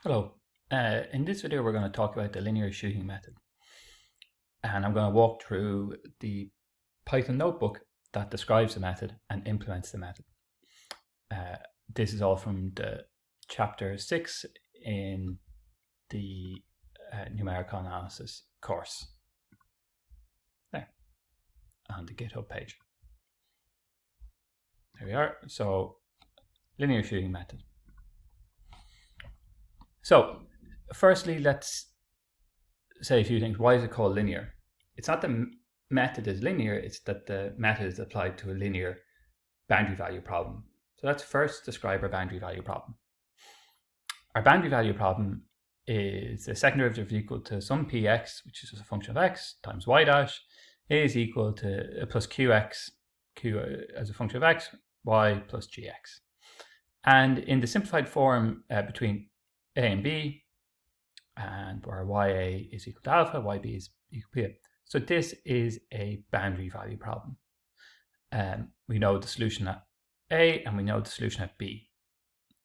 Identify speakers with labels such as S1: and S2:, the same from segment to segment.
S1: Hello. In this video we're going to talk about the linear shooting method, and I'm going to walk through the Python notebook that describes the method and implements the method. This is all from the chapter 6 in the numerical analysis course there on the GitHub page. There we are. So, linear shooting method. So, firstly, let's say a few things. Why is it called linear? It's not the method is linear, it's that the method is applied to a linear boundary value problem. So let's first describe our boundary value problem. Our boundary value problem is the second derivative equal to some px, which is just a function of x, times y dash, is equal to plus qx, q as a function of x, y plus gx. And in the simplified form between a and b, and where ya is equal to alpha, yb is equal to p. So this is a boundary value problem. We know the solution at a and we know the solution at b.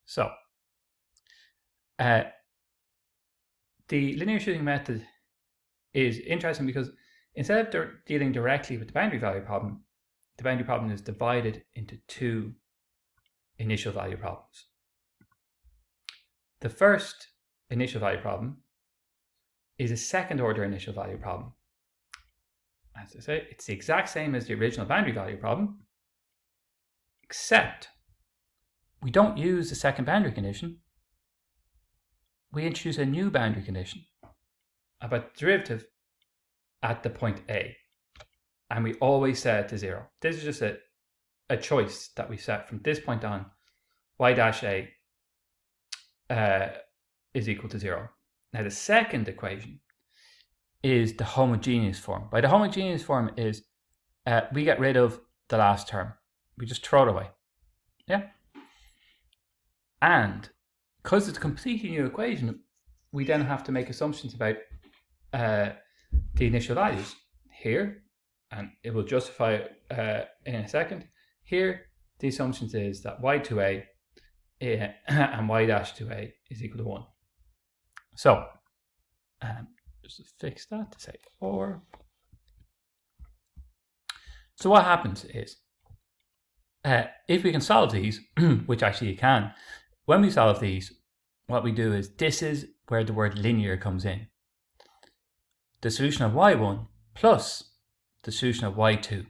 S1: So the linear shooting method is interesting because instead of dealing directly with the boundary value problem is divided into two initial value problems. The first initial value problem is a second order initial value problem. As I say, it's the exact same as the original boundary value problem, except we don't use the second boundary condition. We introduce a new boundary condition about the derivative at the point A, and we always set it to 0. This is just a choice that we set from this point on. Y dash A is equal to 0. Now the second equation is the homogeneous form. By the homogeneous form is we get rid of the last term. We just throw it away. Yeah? And because it's a completely new equation, we then have to make assumptions about the initial values here, and it will justify in a second. Here, the assumptions is that y2a and y dash 2a is equal to 1. So, just to fix that to say 4. So what happens is, if we can solve these, which actually you can, when we solve these, what we do is, this is where the word linear comes in. The solution of y1 plus the solution of y2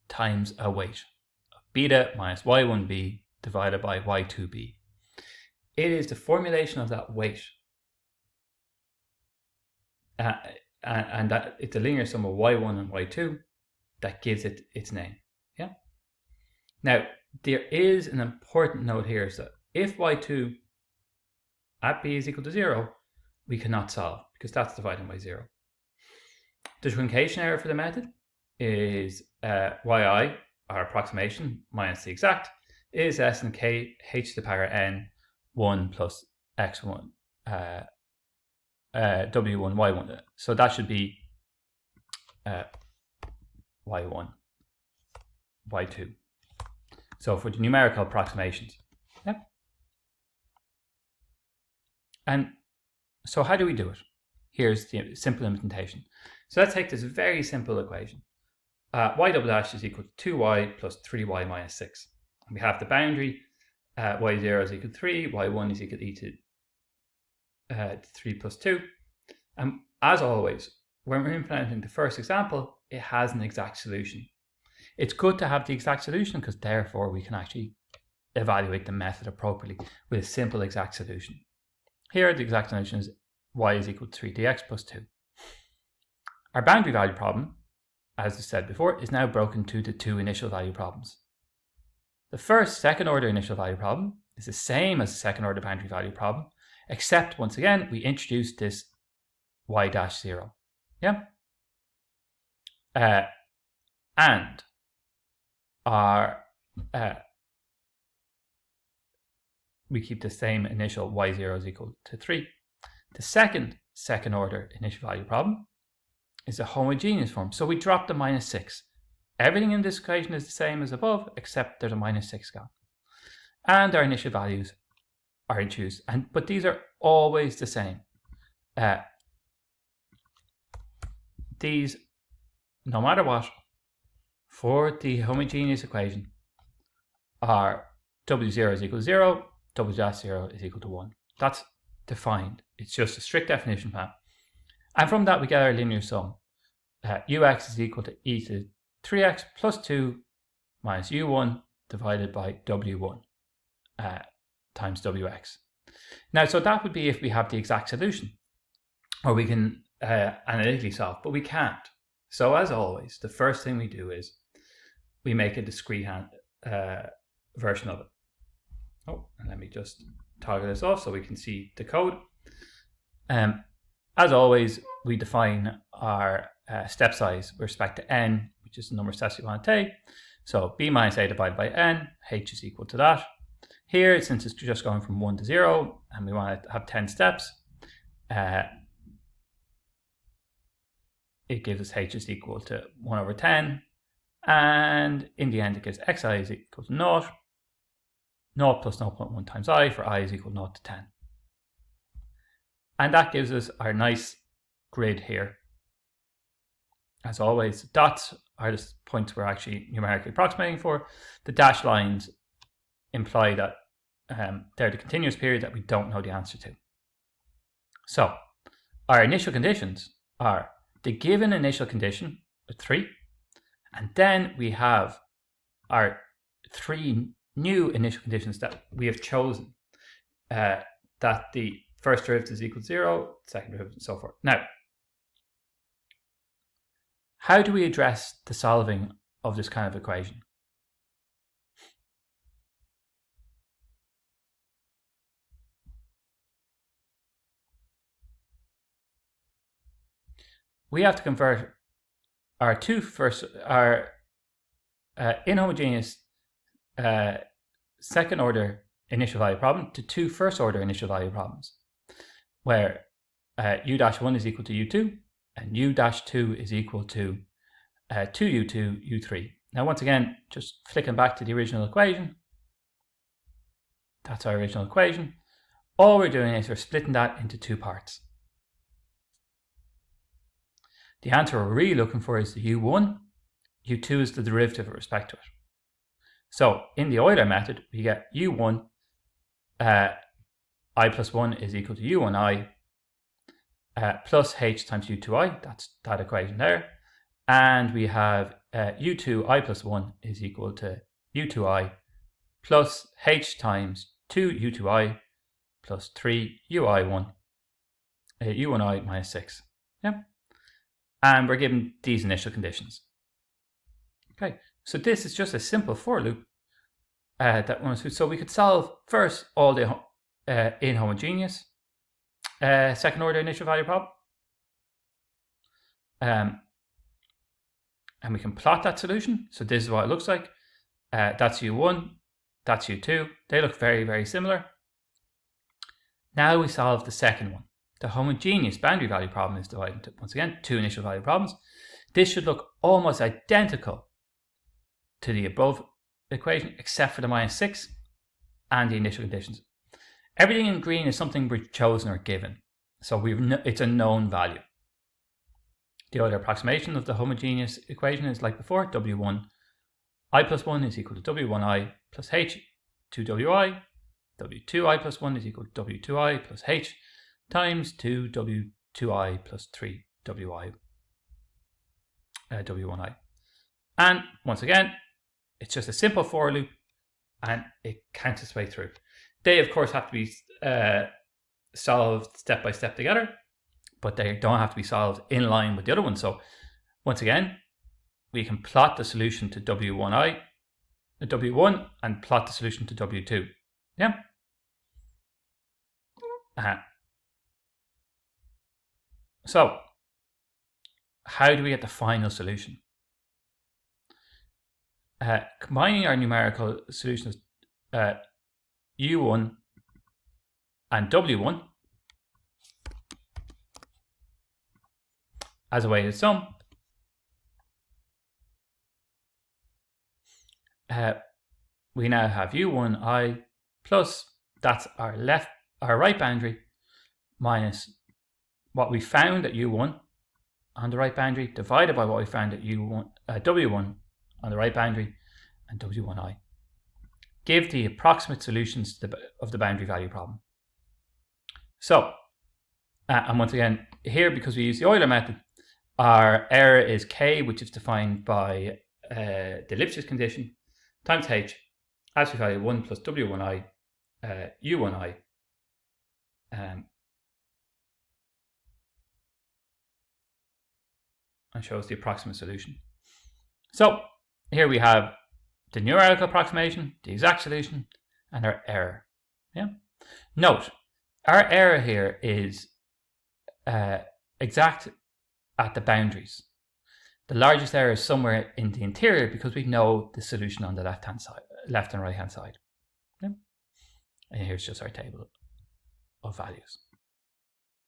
S1: times a weight of beta minus y1b divided by y2b. It is the formulation of that weight, and that it's a linear sum of y1 and y2 that gives it its name. Yeah. Now there is an important note here, is that if y2 at b is equal to 0, we cannot solve because that's divided by 0. The truncation error for the method is yi, our approximation, minus the exact, is s and k h to the power n 1 plus x1 w1 y1. So that should be y1 y2. So for the numerical approximations. Yeah. And so how do we do it? Here's the simple implementation. So let's take this very simple equation. Y double dash is equal to 2y plus 3y minus 6. And we have the boundary, y0 is equal to 3, y1 is equal to e to 3 plus 2. And as always, when we're implementing the first example, it has an exact solution. It's good to have the exact solution because therefore we can actually evaluate the method appropriately with a simple exact solution. Here the exact solution is y is equal to 3dx plus 2. Our boundary value problem, as I said before, is now broken to the two initial value problems. The first second order initial value problem is the same as the second order boundary value problem, except once again we introduce this y dash 0. Yeah? And our we keep the same initial y0 is equal to 3. The second order initial value problem is a homogeneous form. So we drop the minus 6. Everything in this equation is the same as above, except there's a minus 6 gap. And our initial values are in choose, but these are always the same. These, no matter what, for the homogeneous equation, are W0 is equal to 0, W dash 0 is equal to 1. That's defined. It's just a strict definition map. And from that, we get our linear sum. Ux is equal to e to 3x plus 2 minus u1 divided by w1 times wx. Now, so that would be if we have the exact solution, or we can analytically solve, but we can't. So as always, the first thing we do is we make a discrete version of it. Oh, and let me just toggle this off so we can see the code. As always, we define our step size with respect to n, which is the number of steps we want to take. So b minus a divided by n, h is equal to that. Here, since it's just going from 1 to 0, and we want to have 10 steps, it gives us h is equal to 1 over 10. And in the end, it gives xi is equal to 0. 0 plus 0.1 times I for I is equal to 0 to 10. And that gives us our nice grid here. As always, dots are the points we're actually numerically approximating for. The dashed lines imply that they're the continuous period that we don't know the answer to. So our initial conditions are the given initial condition of 3, and then we have our 3 new initial conditions that we have chosen, that the first derivative is equal to 0, second derivative, and so forth. Now, how do we address the solving of this kind of equation? We have to convert our inhomogeneous second order initial value problem to 2 first order initial value problems, where u-1 is equal to u2 and u-2 is equal to 2u2, u3. Now, once again, just flicking back to the original equation, that's our original equation. All we're doing is we're splitting that into 2 parts. The answer we're really looking for is the u1. u2 is the derivative with respect to it. So in the Euler method, we get u1 I plus 1 is equal to u1i plus h times u2i. That's that equation there. And we have u2 I plus 1 is equal to u2i plus h times 2 u2i plus 3 ui1 u1i minus 6. Yeah. And we're given these initial conditions. Okay, so this is just a simple for loop so we could solve first all the inhomogeneous second order initial value problem. And we can plot that solution. So this is what it looks like. That's u1, that's u2. They look very, very similar. Now we solve the second one. The homogeneous boundary value problem is divided into, once again, 2 initial value problems. This should look almost identical to the above equation, except for the minus 6 and the initial conditions. Everything in green is something we've chosen or given. So it's a known value. The other approximation of the homogeneous equation is like before, w1 I plus 1 is equal to w1i plus h 2wi, w2i plus 1 is equal to w2i plus h times 2w2i plus 3wi w1i. And once again, it's just a simple for loop, and it counts its way through. They, of course, have to be solved step by step together, but they don't have to be solved in line with the other one. So once again, we can plot the solution to w1 and plot the solution to w2. Yeah. So how do we get the final solution? Combining our numerical solutions u1 and w1 as a weighted sum, we now have u1i plus That's our right boundary minus what we found at U1 on the right boundary divided by what we found at W1 on the right boundary and W1I. Give the approximate solutions of the boundary value problem. So, and once again, here, because we use the Euler method, our error is K, which is defined by the Lipschitz condition, times H, absolute value 1 plus W1I, U1I, and shows the approximate solution. So, here we have the numerical approximation, the exact solution, and our error. Yeah. Note, our error here is exact at the boundaries. The largest error is somewhere in the interior because we know the solution on the left and right hand side. Yeah. And here's just our table of values.